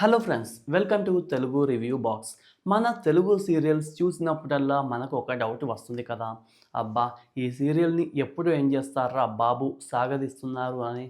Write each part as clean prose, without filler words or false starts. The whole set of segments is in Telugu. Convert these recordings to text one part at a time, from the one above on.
Hello friends, welcome to Telugu review box. మన తెలుగు సీరియల్స్ చూసినప్పుడల్లా మనకు ఒక డౌట్ వస్తుంది కదా. అబ్బా, ఈ సీరియల్ని ఎప్పుడు ఏం చేస్తారా బాబు, సాగదీస్తున్నారు అని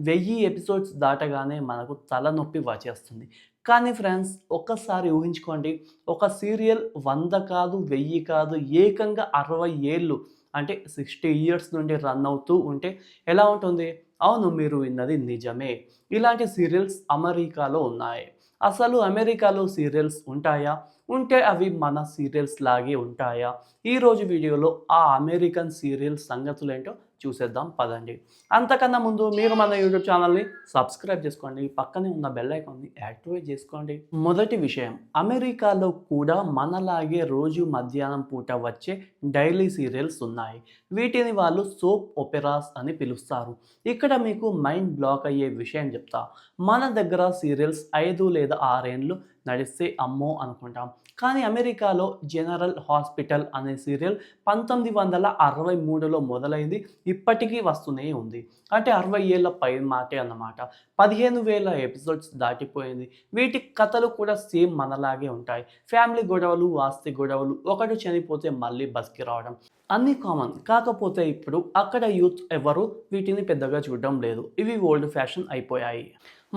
1000 ఎపిసోడ్స్ దాటగానే మనకు తలనొప్పి వచ్చేస్తుంది. కానీ ఫ్రెండ్స్, ఒక్కసారి ఊహించుకోండి, ఒక సీరియల్ 100 కాదు, 1000 కాదు, ఏకంగా 60 ఏళ్ళు అంటే 60 ఇయర్స్ నుండి రన్ అవుతూ ఉంటే ఎలా ఉంటుంది? అవును, మీరు విన్నది నిజమే. ఇలాంటి సీరియల్స్ అమెరికాలో ఉన్నాయి. అసలు అమెరికాలో సీరియల్స్ ఉంటాయా? ఉంటే అవి మన సీరియల్స్ లాగే ఉంటాయా? ఈరోజు వీడియోలో ఆ అమెరికన్ సీరియల్ సంగతులేంటో చూసేద్దాం పదండి. అంతకన్నా ముందు మీరు మన యూట్యూబ్ ఛానల్ని సబ్స్క్రైబ్ చేసుకోండి. పక్కనే ఉన్న బెల్ ఐకాన్ని యాక్టివేట్ చేసుకోండి. మొదటి విషయం, అమెరికాలో కూడా మనలాగే రోజు మధ్యాహ్నం పూట వచ్చే డైలీ సీరియల్స్ ఉన్నాయి. వీటిని వాళ్ళు సోప్ ఒపెరాస్ అని పిలుస్తారు. ఇక్కడ మీకు మైండ్ బ్లాక్ అయ్యే విషయం చెప్తా. మన దగ్గర సీరియల్స్ 5 లేదా 6 ఏండ్లు నడిస్తే అమ్మో అనుకుంటాం. కానీ అమెరికాలో జనరల్ హాస్పిటల్ అనే సీరియల్ 1963లో మొదలైంది, ఇప్పటికీ వస్తూనే ఉంది. అంటే 60 ఏళ్ల పై మాటే అన్నమాట. 15,000 ఎపిసోడ్స్ దాటిపోయింది. వీటి కథలు కూడా సేమ్ మనలాగే ఉంటాయి. ఫ్యామిలీ గొడవలు, ఆస్తి గొడవలు, ఒకడు చనిపోతే మళ్ళీ బతికి రావడం అన్నీ కామన్. కాకపోతే ఇప్పుడు అక్కడ యూత్ ఎవరు వీటిని పెద్దగా చూడడం లేదు. ఇవి ఓల్డ్ ఫ్యాషన్ అయిపోయాయి.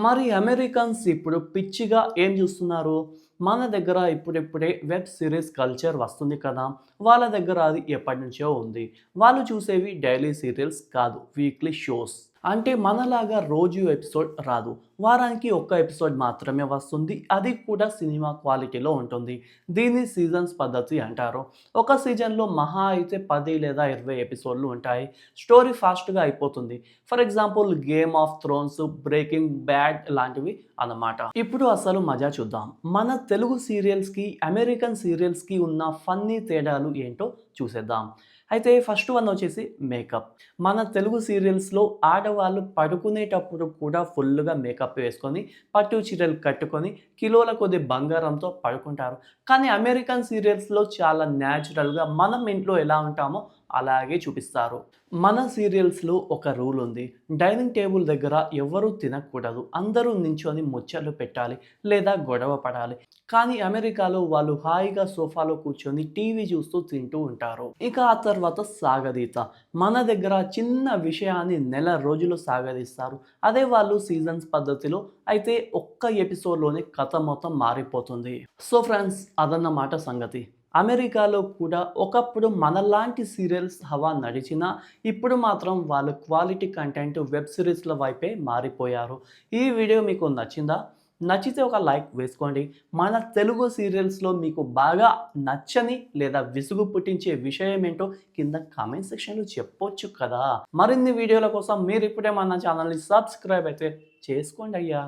మరి అమెరికన్స్ ఇప్పుడు పిచ్చిగా ఏం చూస్తున్నారు? మన దగ్గర ఇప్పుడిప్పుడే వెబ్ సిరీస్ కల్చర్ వస్తుంది కదా. వాళ్ళ దగ్గర అది ఎప్పటినుంచో ఉంది. వాళ్ళు చూసేవి డైలీ సీరియల్స్ కాదు, వీక్లీ షోస్. అంటే మనలాగా రోజు ఎపిసోడ్ రాదు. వారానికి ఒక్క ఎపిసోడ్ మాత్రమే వస్తుంది. అది కూడా సినిమా క్వాలిటీలో ఉంటుంది. దీన్ని సీజన్స్ పద్ధతి అంటారు. ఒక సీజన్లో మహా అయితే 10 లేదా 20 ఎపిసోడ్లు ఉంటాయి. స్టోరీ ఫాస్ట్గా అయిపోతుంది. For example game of Thrones, breaking bad లాంటివి అన్నమాట. ఇప్పుడు అసలు మజా చూద్దాం. మన తెలుగు సీరియల్స్కి, అమెరికన్ సీరియల్స్కి ఉన్న ఫన్నీ తేడాలు ఏంటో చూసేద్దాం. అయితే ఫస్ట్ వన్ వచ్చేసి మేకప్. మన తెలుగు సీరియల్స్లో ఆడవాళ్ళు పడుకునేటప్పుడు కూడా ఫుల్గా మేకప్ వేసుకొని, పట్టు చీరలు కట్టుకొని, కిలోల కొద్ది బంగారంతో పడుకుంటారు. కానీ అమెరికన్ సీరియల్స్లో చాలా న్యాచురల్గా మనం ఇంట్లో ఎలా ఉంటామో అలాగే చూపిస్తారు. మన సీరియల్స్లో ఒక రూల్ ఉంది. డైనింగ్ టేబుల్ దగ్గర ఎవరూ తినకూడదు. అందరూ నించొని ముచ్చట్లు పెట్టాలి లేదా గొడవ పడాలి. కానీ అమెరికాలో వాళ్ళు హాయిగా సోఫాలో కూర్చొని టీవీ చూస్తూ తింటూ ఉంటారు. ఇక ఆ తర్వాత సాగదీత. మన దగ్గర చిన్న విషయాన్ని నెల రోజులు సాగదీస్తారు. అదే వాళ్ళు సీజన్స్ పద్ధతిలో అయితే ఒక్క ఎపిసోడ్లోనే కథ మొత్తం మారిపోతుంది. సో ఫ్రెండ్స్, అదన్నమాట సంగతి. అమెరికాలో కూడా ఒకప్పుడు మనలాంటి సీరియల్స్ హవా నడిచినా ఇప్పుడు మాత్రం వాళ్ళు క్వాలిటీ కంటెంట్ వెబ్ సిరీస్ల వైపే మారిపోయారు. ఈ వీడియో మీకు నచ్చిందా? నచ్చితే ఒక లైక్ వేసుకోండి. మన తెలుగు సీరియల్స్లో మీకు బాగా నచ్చని లేదా విసుగు పుట్టించే విషయం ఏంటో కింద కామెంట్ సెక్షన్లో చెప్పొచ్చు కదా. మరిన్ని వీడియోల కోసం మీరు ఇప్పుడే మన ఛానల్ని సబ్స్క్రైబ్ అయితే చేసుకోండి అయ్యా.